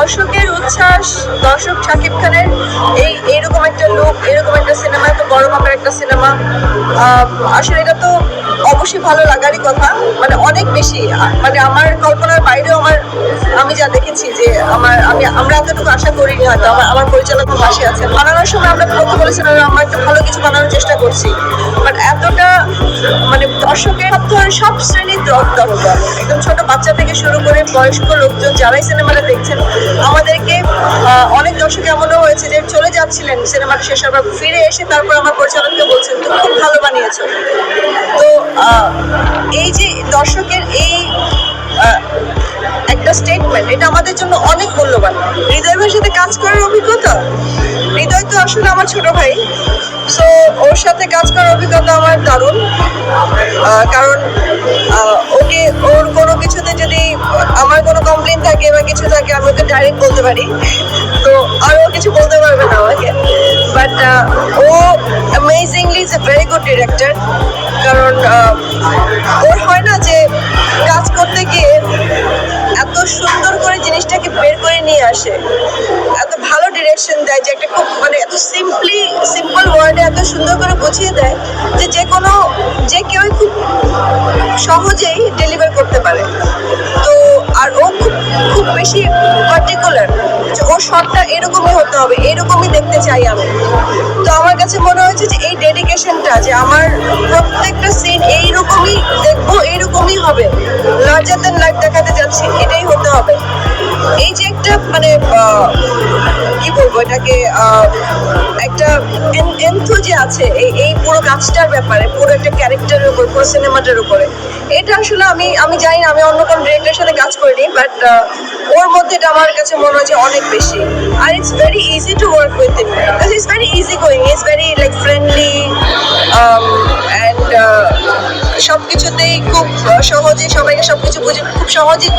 দর্শকের উচ্ছ্বাস, দর্শক শাকিব খানের এইরকম একটা লুক, এরকম একটা সিনেমা, এত বড় মাপের একটা সিনেমা, আসলে এটা তো অবশ্যই ভালো লাগারই কথা, মানে অনেক বেশি, মানে আমার কল্পনার বাইরেও আমি যা দেখেছি যে আমরা এতটুকু আশা করিনি হয়তো। আমার পরিচালক পাশে আছে, বানানোর সময় আমরা প্রথম বলেছিলাম আমরা একটা ভালো কিছু বানানোর চেষ্টা করছি, বাট এতটা মানে দর্শকের সব শ্রেণীর দরকার, একদম ছোট বাচ্চা থেকে শুরু করে বয়স্ক লোকজন যারাই সিনেমাটা দেখছেন, আমাদেরকে অনেক দর্শক এমনও হয়েছে যে চলে যাচ্ছিলেন সিনেমাটা শেষ হওয়ার পর, ফিরে এসে তারপর আমার পরিচালককে বলছেন তুমি খুব ভালো বানিয়েছো। তো এই যে দর্শকের এই একটা স্টেটমেন্ট, এটা আমাদের জন্য অনেক মূল্যবান। হৃদয় ভাইয়ের সাথে কাজ করার অভিজ্ঞতা, হৃদয় তো আসলে আমার ছোট ভাই, সো ওর সাথে কাজ করার অভিজ্ঞতা আমার দারুণ, কারণ ওর কোনো কিছুতে যদি আমার কোনো কমপ্লেন থাকে বা কিছু থাকে আমি ওকে ডাইরেক্ট বলতে পারি, তো আর ও কিছু বলতে পারবে না আমাকে। বাট ও amazingly is a very good director, কারণ ওর হয় না যে কাজ করতে গিয়ে এত সুন্দর করে জিনিসটাকে বের করে নিয়ে আসে, এত ভালো ডিরেকশন দেয় যে একটা খুব মানে এত সিম্পল ওয়ার্ডে এত সুন্দর করে বুঝিয়ে দেয় যে যে কেউই খুব সহজেই ডেলিভার করতে পারে। তো আর ও খুব বেশি পার্টিকুলার যে ওর শটটা এরকমই হতে হবে, এরকমই দেখতে চাই আমি। তো আমার কাছে মনে হয়েছে যে এই ডেডিকেশনটা, যে আমার প্রত্যেকটা সিন এইরকমই দেখবো, এইরকমই হবে, লার্জার দ্যান লাইফ দেখাতে যাচ্ছি, এটাই হতে হবে, এই যে একটা মানে কি বলবো এটাকে, একটা এনথু যে আছে এই পুরো কাজটার ব্যাপারে, পুরো একটা ক্যারেক্টারের উপর, পুরো সিনেমাটার উপরে, এটা আসলে আমি জানি না, আমি অন্য কোনো ডিরেক্টরের সাথে কাজ করিনি, বাট ওর মধ্যে এটা আমার কাছে মনে হচ্ছে অনেক বেশি। আর it's very easy to work with him, because it's very easy going, it's very like friendly, and সবকিছুতেই খুব সহজে সবাইকে সবকিছু বুঝে খুব সহজেই